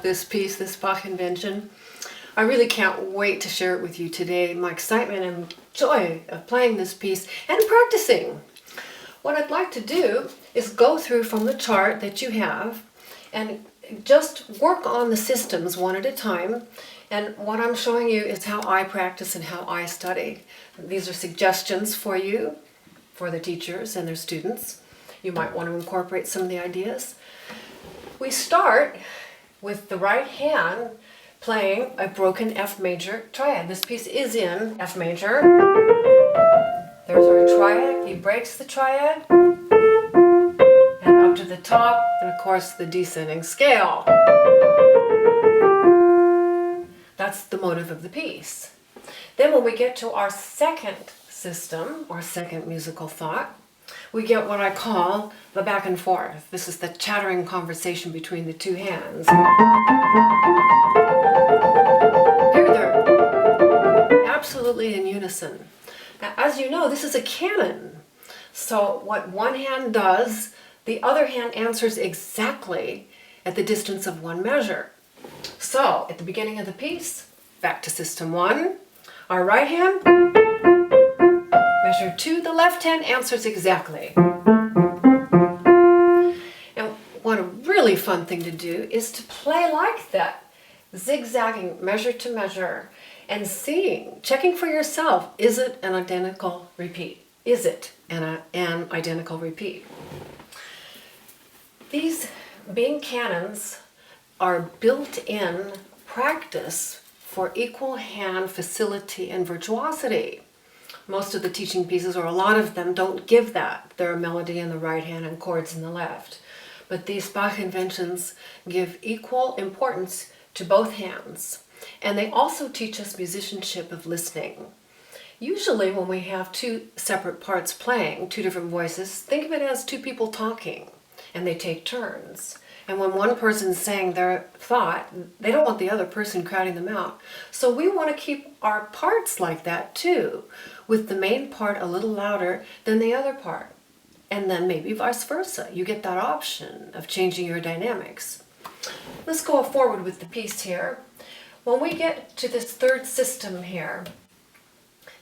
this piece, this Bach Invention. I really can't wait to share it with you today, my excitement and joy of playing this piece and practicing. What I'd like to do is go through from the chart that you have and just work on the systems one at a time. And what I'm showing you is how I practice and how I study. These are suggestions for you, for the teachers and their students. You might want to incorporate some of the ideas. We start with the right hand playing a broken F major triad. This piece is in F major. There's our triad. He breaks the triad. And up to the top, and of course the descending scale. That's the motive of the piece. Then when we get to our second system, or second musical thought, we get what I call the back and forth. This is the chattering conversation between the two hands. Here they're absolutely in unison. Now, as you know, this is a canon. So what one hand does, the other hand answers exactly at the distance of one measure. So, at the beginning of the piece, back to system 1, our right hand, measure 2, the left hand answers exactly. And one really fun thing to do is to play like that, zigzagging measure to measure, and seeing, checking for yourself, is it an identical repeat? Is it an identical repeat? These being canons are built-in practice for equal hand facility and virtuosity. Most of the teaching pieces, or a lot of them, don't give that. There are melody in the right hand and chords in the left. But these Bach inventions give equal importance to both hands. And they also teach us musicianship of listening. Usually when we have two separate parts playing, two different voices, think of it as two people talking, and they take turns. And when one person's saying their thought, they don't want the other person crowding them out. So we want to keep our parts like that too, with the main part a little louder than the other part. And then maybe vice versa. You get that option of changing your dynamics. Let's go forward with the piece here. When we get to this third system here,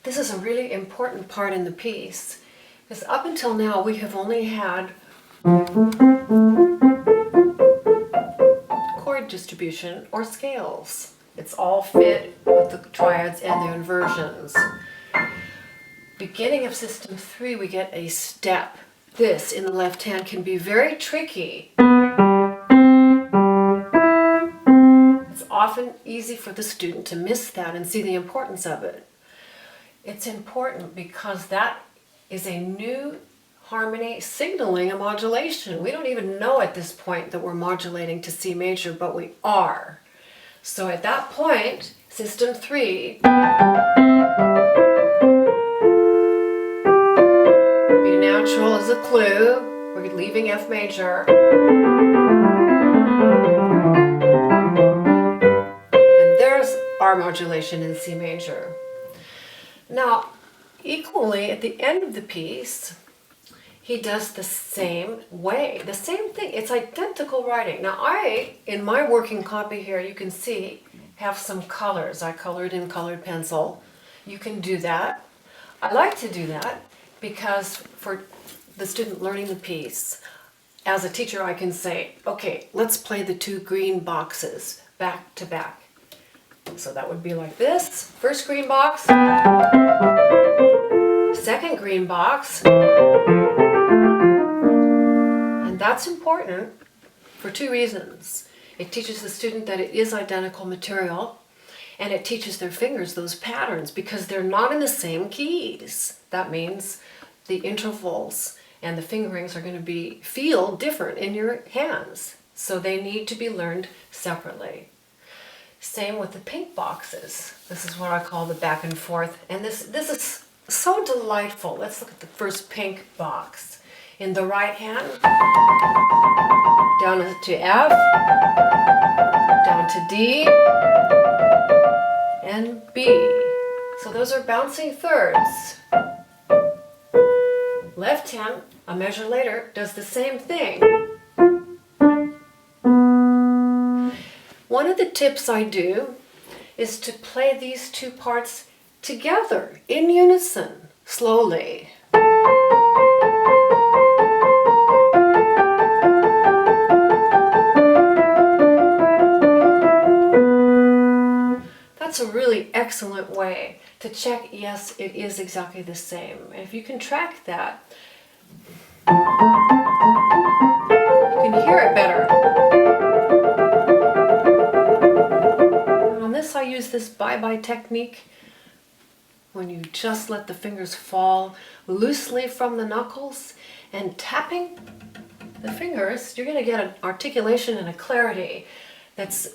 this is a really important part in the piece, because up until now we have only had chord distribution or scales. It's all fit with the triads and their inversions. Beginning of system 3, we get a step. This in the left hand can be very tricky. It's often easy for the student to miss that and see the importance of it. It's important because that is a new harmony signaling a modulation. We don't even know at this point that we're modulating to C major, but we are. So at that point, system 3, B natural is a clue. We're leaving F major. And there's our modulation in C major. Now, equally at the end of the piece, he does the same way, the same thing. It's identical writing. Now I, in my working copy here, you can see, have some colors. I colored in colored pencil. You can do that. I like to do that because for the student learning the piece, as a teacher I can say, okay, let's play the two green boxes back to back. So that would be like this. First green box, second green box. And that's important for two reasons. It teaches the student that it is identical material, and it teaches their fingers those patterns because they're not in the same keys. That means the intervals and the fingerings are going to feel different in your hands. So they need to be learned separately. Same with the pink boxes. This is what I call the back and forth. And this is so delightful. Let's look at the first pink box. In the right hand, down to F, down to D, and B. So those are bouncing thirds. Left hand, a measure later, does the same thing. One of the tips I do is to play these two parts together in unison, slowly. That's a really excellent way to check, yes, it is exactly the same. And if you can track that, you can hear it better. On this, I use this bye-bye technique, when you just let the fingers fall loosely from the knuckles and tapping the fingers, you're going to get an articulation and a clarity that's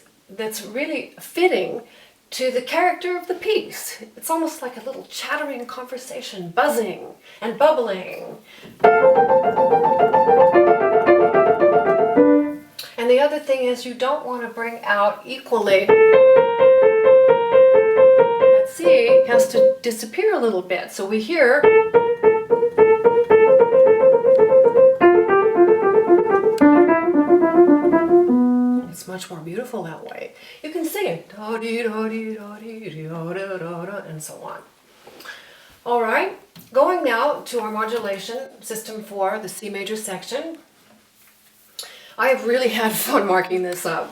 really fitting to the character of the piece. It's almost like a little chattering conversation, buzzing and bubbling. And the other thing is, you don't want to bring out equally. That C has to disappear a little bit. So we hear it's much more beautiful that way. You can sing it, and so on. All right, going now to our modulation, System 4, the C major section. I have really had fun marking this up.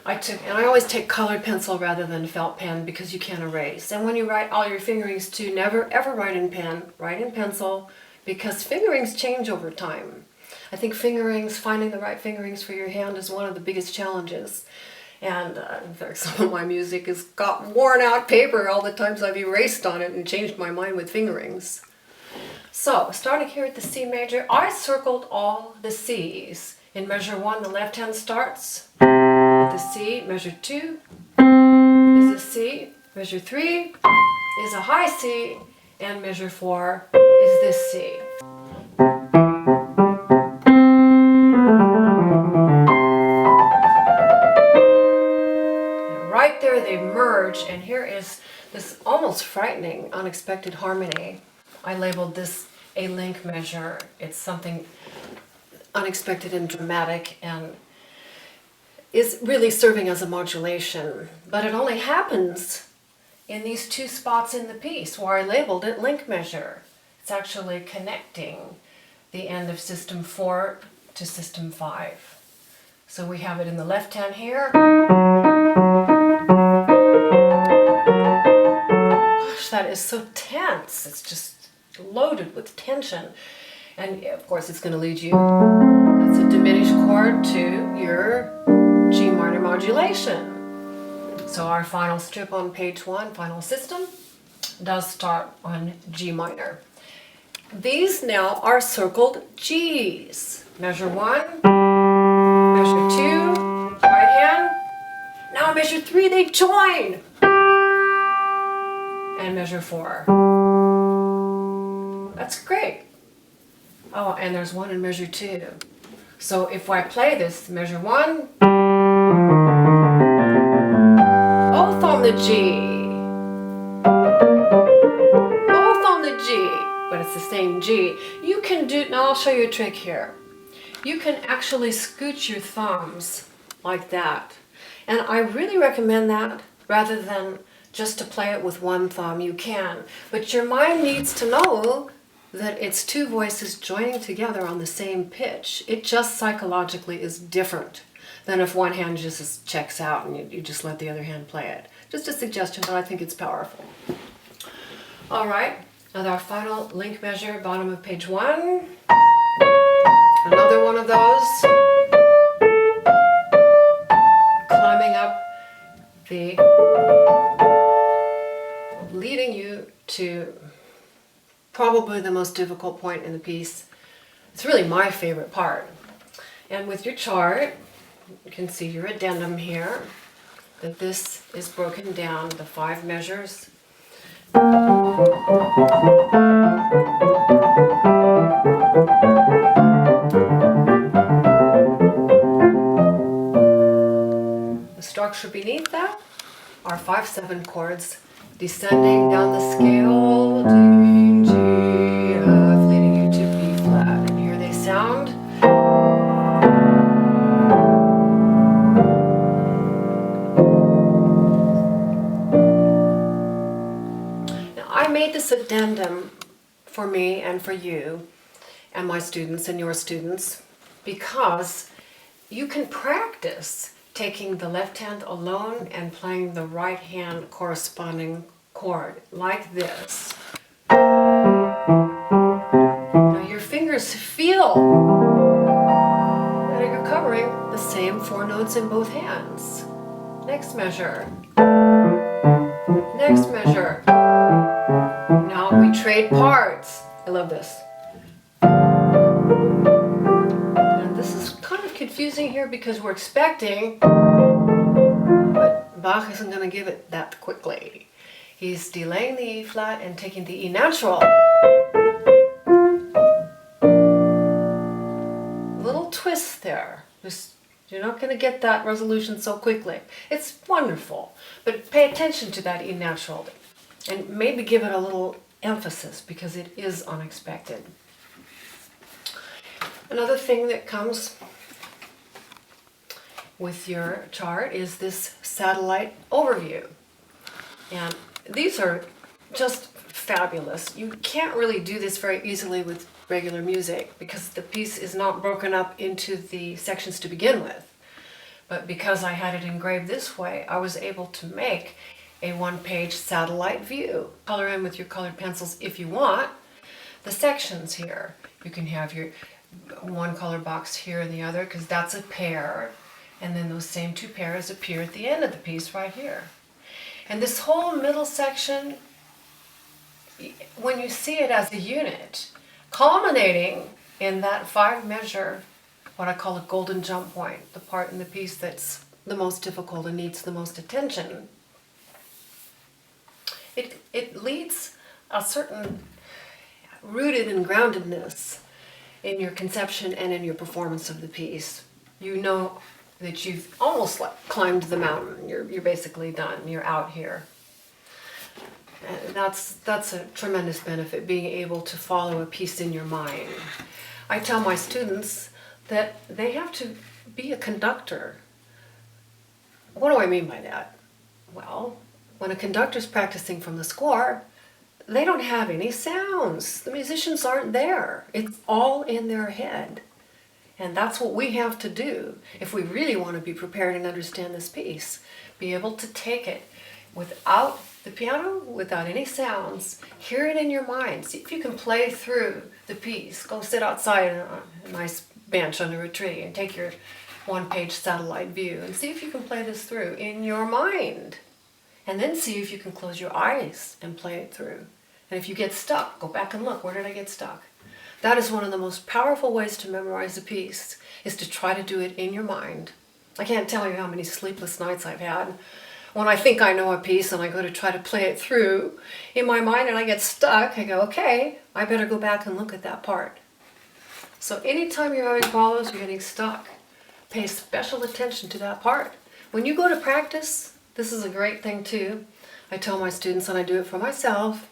And I always take colored pencil rather than felt pen because you can't erase. And when you write all your fingerings too, never ever write in pen, write in pencil, because fingerings change over time. I think finding the right fingerings for your hand is one of the biggest challenges. And in fact, some of my music has got worn out paper all the times I've erased on it and changed my mind with fingerings. So, starting here at the C major, I circled all the C's. In measure 1, the left hand starts with the C. Measure 2 is a C. Measure 3 is a high C. And measure 4 is this C. Right there they merge, and here is this almost frightening, unexpected harmony. I labeled this a link measure. It's something unexpected and dramatic and is really serving as a modulation. But it only happens in these two spots in the piece where I labeled it link measure. It's actually connecting the end of System 4 to System 5. So we have it in the left hand here. Gosh, that is so tense. It's just loaded with tension. And of course it's going to lead you, that's a diminished chord, to your G minor modulation. So our final strip on page 1, final system, does start on G minor. These now are circled G's. Measure 1, measure 2, right hand. Now measure 3, they join. And measure 4. That's great. Oh, and there's one in measure 2. So if I play this, measure 1, both on the G. Both on the G, but it's the same G. You can do, now I'll show you a trick here. You can actually scooch your thumbs like that. And I really recommend that rather than just to play it with one thumb. You can, but your mind needs to know that it's two voices joining together on the same pitch. It just psychologically is different than if one hand just checks out and you just let the other hand play it. Just a suggestion, but I think it's powerful. All right, now our final link measure, bottom of page 1. Another one of those. Climbing up leading you to probably the most difficult point in the piece. It's really my favorite part. And with your chart, you can see your addendum here, that this is broken down, the 5 measures. The structure beneath that are 5/7 chords descending down the scale, D, G, F, leading you to B flat. And here they sound. this addendum for me and for you and my students and your students because you can practice taking the left hand alone and playing the right hand corresponding chord like this. Now your fingers feel that you're covering the same 4 notes in both hands. Next measure. Next measure. Now we trade parts. I love this. And this is kind of confusing here because we're expecting, but Bach isn't going to give it that quickly. He's delaying the E flat and taking the E natural. Little twist there. You're not going to get that resolution so quickly. It's wonderful, but pay attention to that E natural and maybe give it a little emphasis because it is unexpected. Another thing that comes with your chart is this satellite overview. And these are just fabulous. You can't really do this very easily with regular music because the piece is not broken up into the sections to begin with. But because I had it engraved this way, I was able to make a 1-page satellite view. Color in with your colored pencils if you want the sections here. You can have your one color box here and the other because that's a pair, and then those same 2 pairs appear at the end of the piece right here. And this whole middle section, when you see it as a unit, culminating in that 5-measure, what I call a golden jump point, the part in the piece that's the most difficult and needs the most attention, it leads a certain rooted and groundedness in your conception and in your performance of the piece. You know that you've almost like climbed the mountain. You're basically done. You're out here. And that's a tremendous benefit, being able to follow a piece in your mind. I tell my students that they have to be a conductor. What do I mean by that? Well, when a conductor's practicing from the score, they don't have any sounds. The musicians aren't there. It's all in their head. And that's what we have to do if we really want to be prepared and understand this piece. Be able to take it without the piano, without any sounds. Hear it in your mind. See if you can play through the piece. Go sit outside on a nice bench under a tree and take your 1-page satellite view and see if you can play this through in your mind. And then see if you can close your eyes and play it through. And if you get stuck, go back and look. Where did I get stuck? That is one of the most powerful ways to memorize a piece, is to try to do it in your mind. I can't tell you how many sleepless nights I've had when I think I know a piece and I go to try to play it through in my mind and I get stuck. I go, okay, I better go back and look at that part. So anytime you're having problems, you're getting stuck, pay special attention to that part. When you go to practice, this is a great thing too. I tell my students, and I do it for myself,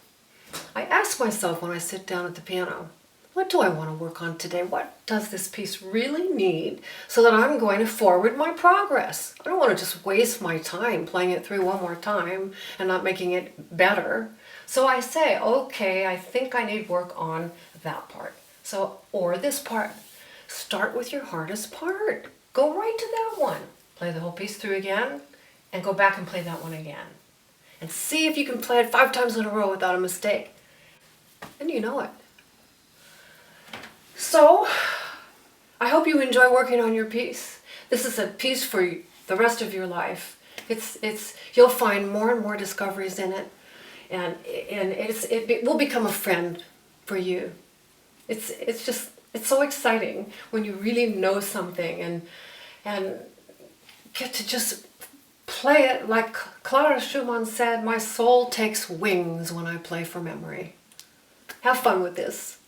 I ask myself when I sit down at the piano, what do I want to work on today? What does this piece really need so that I'm going to forward my progress? I don't want to just waste my time playing it through one more time and not making it better. So I say, okay, I think I need work on that part. So, or this part. Start with your hardest part. Go right to that one. Play the whole piece through again and go back and play that one again. And see if you can play it 5 times in a row without a mistake. And you know it. So, I hope you enjoy working on your piece. This is a piece for the rest of your life. You'll find more and more discoveries in it, and it will become a friend for you. It's so exciting when you really know something and get to just play it like Clara Schumann said, my soul takes wings when I play for memory. Have fun with this.